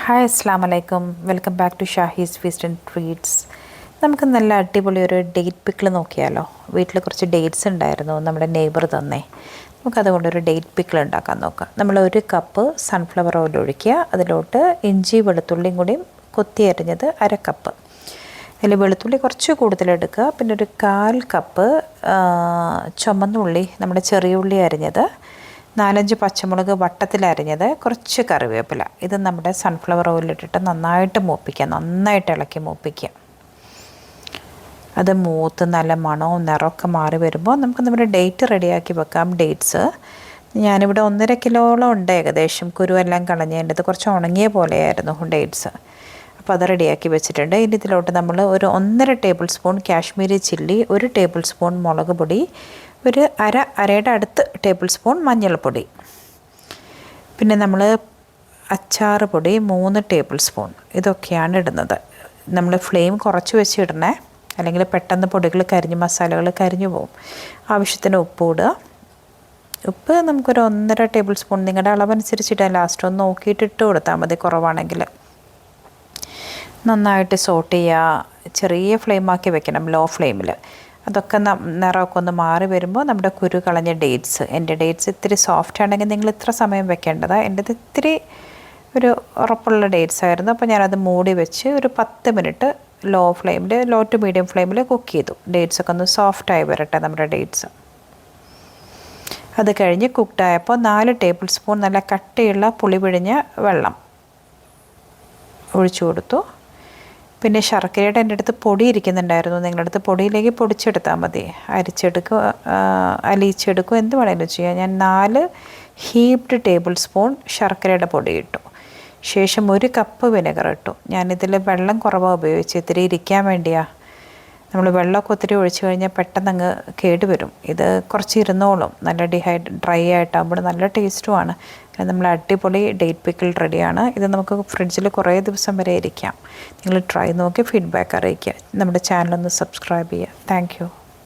Hi അസ്സാം വലൈക്കും welcome back to Shahi's feast and treats. നമുക്ക് നല്ല അടിപൊളി ഒരു ഡേറ്റ് പിക്കിൾ നോക്കിയാലോ. വീട്ടിൽ കുറച്ച് ഡേറ്റ്സ് ഉണ്ടായിരുന്നു, നമ്മുടെ നെയ്ബർ തന്നേ. നമുക്കതുകൊണ്ടൊരു ഡേറ്റ് പിക്കിൾ ഉണ്ടാക്കാൻ നോക്കാം. നമ്മൾ 1 കപ്പ് സൺഫ്ലവർ ഓയിൽ ഒഴിക്കുക. അതിലോട്ട് ഇഞ്ചി വെളുത്തുള്ളിയും കൂടി കൊത്തി അരിഞ്ഞത് 1/2 കപ്പ്. അതിൽ വെളുത്തുള്ളി കുറച്ച് കൂടുതലെടുക്കുക. പിന്നെ ഒരു 1/4 കപ്പ് ചുമന്നുള്ളി, നമ്മുടെ ചെറിയ ഉള്ളി അരിഞ്ഞത്, 4-5 പച്ചമുളക് വട്ടത്തിൽ അരിഞ്ഞത്, കുറച്ച് കറിവേപ്പില. ഇത് നമ്മുടെ സൺഫ്ലവർ ഓയിലിട്ടിട്ട് നന്നായിട്ട് മൂപ്പിക്കുക, നന്നായിട്ട് ഇളക്കി മൂപ്പിക്കുക. അത് മൂത്ത് നല്ല മണവും നിറമൊക്കെ മാറി വരുമ്പോൾ നമുക്ക് നമ്മുടെ ഡേറ്റ് റെഡിയാക്കി വെക്കാം. ഡേറ്റ്സ് ഞാനിവിടെ 1.5 കിലോളം ഉണ്ട് ഏകദേശം. കുരുവെല്ലാം കളഞ്ഞതിൻ്റെ കുറച്ച് ഉണങ്ങിയ പോലെയായിരുന്നു ഡേറ്റ്സ്. അപ്പോൾ അത് റെഡിയാക്കി വെച്ചിട്ടുണ്ട്. ഇനി ഇതിലോട്ട് നമ്മൾ ഒരു 1.5 table spoon Kashmiri chilli, 1 table spoon മുളക് പൊടി, ഒരു അരയുടെ അടുത്ത് ടേബിൾ സ്പൂൺ മഞ്ഞൾപ്പൊടി, പിന്നെ നമ്മൾ അച്ചാർ പൊടി 3 ടേബിൾ സ്പൂൺ, ഇതൊക്കെയാണ് ഇടുന്നത്. നമ്മൾ ഫ്ലെയിം കുറച്ച് വെച്ച് ഇടണേ, അല്ലെങ്കിൽ പെട്ടെന്ന് പൊടികൾ മസാലകൾ കരിഞ്ഞു പോകും. ആവശ്യത്തിന് ഉപ്പ് ഇടുക. ഉപ്പ് നമുക്കൊരു 1.5 ടേബിൾ സ്പൂൺ, നിങ്ങളുടെ അളവനുസരിച്ചിട്ട് ലാസ്റ്റ് ഒന്ന് നോക്കിയിട്ട് ഇട്ട് കൊടുത്താൽ മതി, കുറവാണെങ്കിൽ. നന്നായിട്ട് സോട്ട് ചെയ്യുക. ചെറിയ ഫ്ലെയിമാക്കി വെക്കണം, ലോ ഫ്ലെയിമിൽ. അതൊക്കെ നിറമൊക്കെ ഒന്ന് മാറി വരുമ്പോൾ നമ്മുടെ കുരു കളഞ്ഞ ഡേറ്റ്സ്, എൻ്റെ ഡേറ്റ്സ് ഇത്തിരി സോഫ്റ്റ് ആണെങ്കിൽ നിങ്ങൾ ഇത്ര സമയം വെക്കേണ്ടതാണ്. എൻ്റെത് ഇത്തിരി ഒരു ഉറപ്പുള്ള ഡേറ്റ്സ് ആയിരുന്നു. അപ്പോൾ ഞാനത് മൂടി വെച്ച് ഒരു 10 മിനിറ്റ് ലോ ടു മീഡിയം ഫ്ലെയിമിൽ കുക്ക് ചെയ്തു. ഡേറ്റ്സൊക്കെ ഒന്ന് സോഫ്റ്റായി വരട്ടെ നമ്മുടെ ഡേറ്റ്സ്. അത് കഴിഞ്ഞ് കുക്ക്ഡായപ്പോൾ 4 ടേബിൾ സ്പൂൺ നല്ല കട്ടിയുള്ള പുളി പിഴിഞ്ഞ വെള്ളം ഒഴിച്ചു കൊടുത്തു. പിന്നെ ശർക്കരയുടെ എൻ്റെ അടുത്ത് പൊടി ഇരിക്കുന്നുണ്ടായിരുന്നു, നിങ്ങളുടെ അടുത്ത് പൊടിയിലേക്ക് പൊടിച്ചെടുത്താൽ മതി. അലിയിച്ചെടുക്കും, എന്ത് വേണമെങ്കിലും ചെയ്യാം. ഞാൻ 4 ഹീപ്ഡ് ടേബിൾ സ്പൂൺ ശർക്കരയുടെ പൊടി ഇട്ടു. ശേഷം 1 കപ്പ് വിനെഗർ ഇട്ടു. ഞാനിതിൽ വെള്ളം കുറവാണ് ഉപയോഗിച്ച്, ഇത്തിരി ഇരിക്കാൻ വേണ്ടിയാണ്. നമ്മൾ വെള്ളമൊക്കെ ഒത്തിരി ഒഴിച്ച് കഴിഞ്ഞാൽ പെട്ടെന്ന് അങ്ങ് കേടുവരും. ഇത് കുറച്ച് ഇരുന്നോളും. നല്ല ഡ്രൈ ആയിട്ടാകുമ്പോൾ നല്ല ടേസ്റ്റുമാണ്. നമ്മൾ അടിപൊളി ഡേറ്റ് പിക്കിൾ റെഡിയാണ്. ഇത് നമുക്ക് ഫ്രിഡ്ജിൽ കുറേ ദിവസം വരെ ഇരിക്കാം. നിങ്ങൾ ട്രൈ നോക്കി ഫീഡ്ബാക്ക് അറിയിക്കുക. നമ്മുടെ ചാനലൊന്ന് സബ്സ്ക്രൈബ് ചെയ്യുക. Thank you.